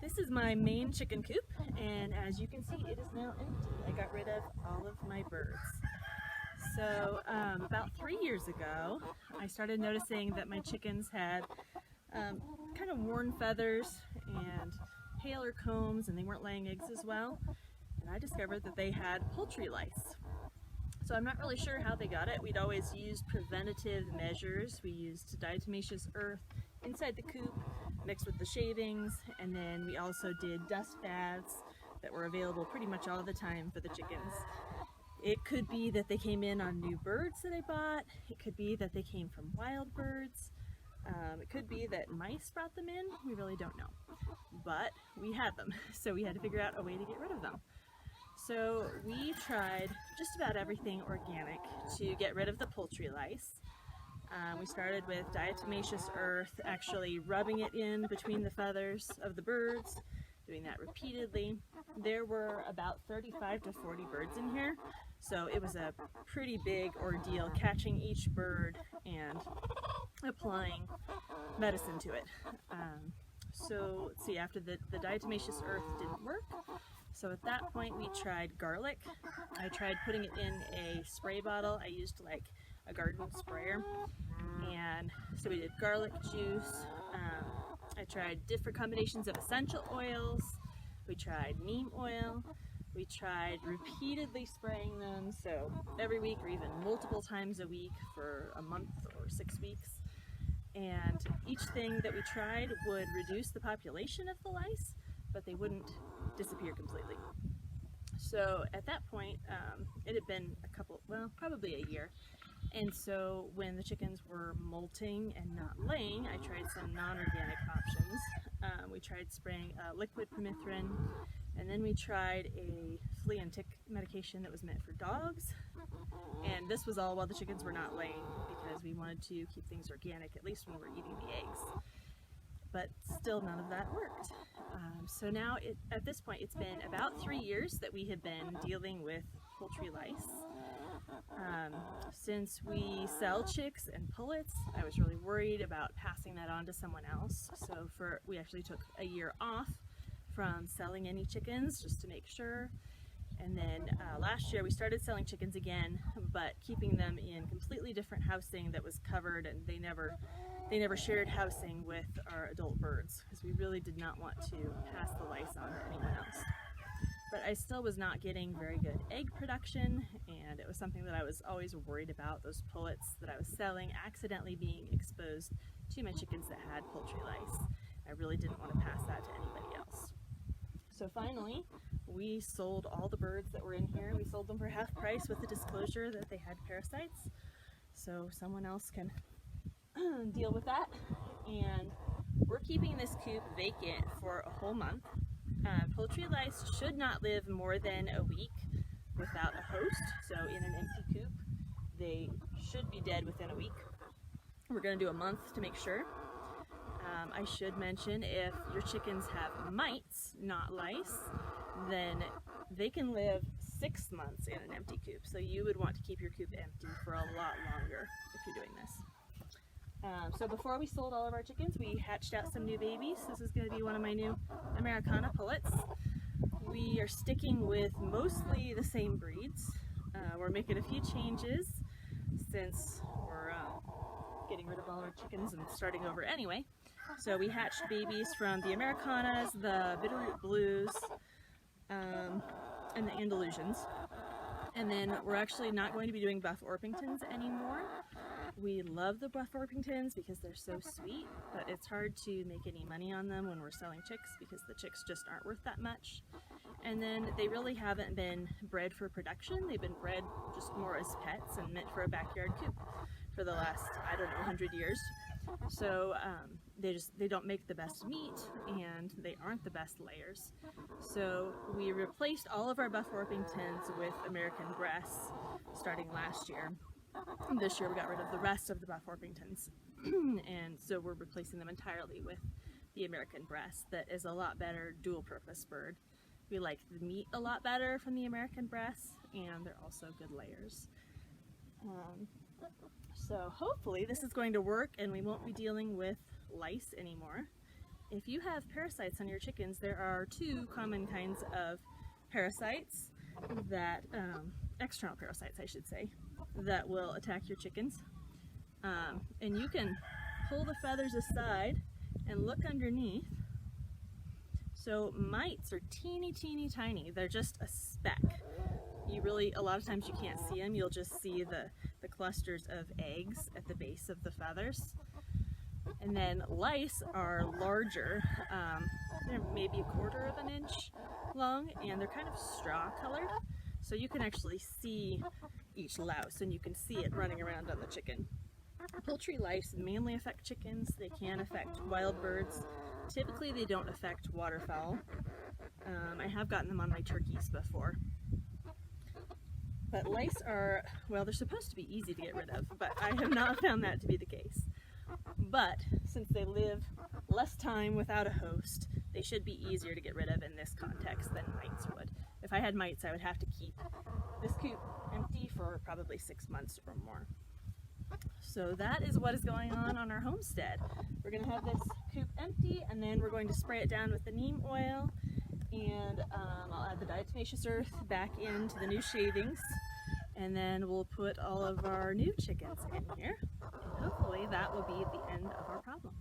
This is my main chicken coop, and as you can see, it is now empty. I got rid of all of my birds. So about 3 years ago, I started noticing that my chickens had kind of worn feathers and paler combs, and they weren't laying eggs as well. And I discovered that they had poultry lice. So I'm not really sure how they got it. We'd always used preventative measures. We used diatomaceous earth inside the coop, mixed with the shavings, and then we also did dust baths that were available pretty much all the time for the chickens. It could be that they came in on new birds that I bought. It could be that they came from wild birds. It could be that mice brought them in. We really don't know. But we had them, so we had to figure out a way to get rid of them. So we tried just about everything organic to get rid of the poultry lice. We started with diatomaceous earth, actually rubbing it in between the feathers of the birds, doing that repeatedly. There were about 35 to 40 birds in here, so it was a pretty big ordeal catching each bird and applying medicine to it. So let's see, after the diatomaceous earth didn't work, so at that point we tried garlic. I tried putting it in a spray bottle. I used like a garden sprayer, and so we did garlic juice. I tried different combinations of essential oils. We tried neem oil. We tried repeatedly spraying them, so every week or even multiple times a week for a month or 6 weeks. And each thing that we tried would reduce the population of the lice, but they wouldn't disappear completely. So at that point, it had been probably a year. And so when the chickens were molting and not laying, I tried some non-organic options. We tried spraying liquid permethrin, and then we tried a flea and tick medication that was meant for dogs. And this was all while the chickens were not laying, because we wanted to keep things organic, at least when we were eating the eggs. But still none of that worked. So now at this point it's been about 3 years that we have been dealing with poultry lice. Since we sell chicks and pullets, I was really worried about passing that on to someone else. So we actually took a year off from selling any chickens just to make sure. And then last year we started selling chickens again, but keeping them in completely different housing that was covered, and they never shared housing with our adult birds, because we really did not want to pass the lice on to anyone else. But I still was not getting very good egg production, and it was something that I was always worried about, those pullets that I was selling accidentally being exposed to my chickens that had poultry lice. I really didn't want to pass that to anybody else. So finally, we sold all the birds that were in here. We sold them for half price with the disclosure that they had parasites, so someone else can deal with that. And we're keeping this coop vacant for a whole month. Poultry lice should not live more than a week without a host, so in an empty coop they should be dead within a week. We're going to do a month to make sure. I should mention, if your chickens have mites, not lice, then they can live 6 months in an empty coop, so you would want to keep your coop empty for a lot longer if you're doing this. So before we sold all of our chickens, we hatched out some new babies. This is going to be one of my new Americana pullets. We are sticking with mostly the same breeds. We're making a few changes since we're getting rid of all our chickens and starting over anyway. So we hatched babies from the Americanas, the Bitterroot Blues, and the Andalusians. And then we're actually not going to be doing Buff Orpingtons anymore. We love the Buff Orpingtons because they're so sweet, but it's hard to make any money on them when we're selling chicks because the chicks just aren't worth that much. And then they really haven't been bred for production. They've been bred just more as pets and meant for a backyard coop for the last, 100 years. So they don't make the best meat, and they aren't the best layers. So we replaced all of our Buff Orpingtons with American Breasts starting last year. This year we got rid of the rest of the Buff Orpingtons, and so we're replacing them entirely with the American Breast. That is a lot better dual-purpose bird. We like the meat a lot better from the American Breasts, and they're also good layers. So hopefully this is going to work and we won't be dealing with lice anymore. if you have parasites on your chickens, there are two common kinds of parasites that, external parasites I should say, that will attack your chickens. And you can pull the feathers aside and look underneath. So mites are teeny tiny. They're just a speck. You really, a lot of times you can't see them. You'll just see the clusters of eggs at the base of the feathers. And then lice are larger. They're maybe 1/4 of an inch long, and they're kind of straw colored. So you can actually see each louse, and you can see it running around on the chicken. Poultry lice mainly affect chickens. They can affect wild birds. Typically they don't affect waterfowl. I have gotten them on my turkeys before. But lice are, well, they're supposed to be easy to get rid of, but I have not found that to be the case. But since they live less time without a host, they should be easier to get rid of in this context than mites would. If I had mites, I would have to keep this coop empty for probably 6 months or more. So that is what is going on our homestead. We're going to have this coop empty, and then we're going to spray it down with the neem oil, and I'll add the diatomaceous earth back into the new shavings, and then we'll put all of our new chickens in here, and hopefully that will be the end of our problem.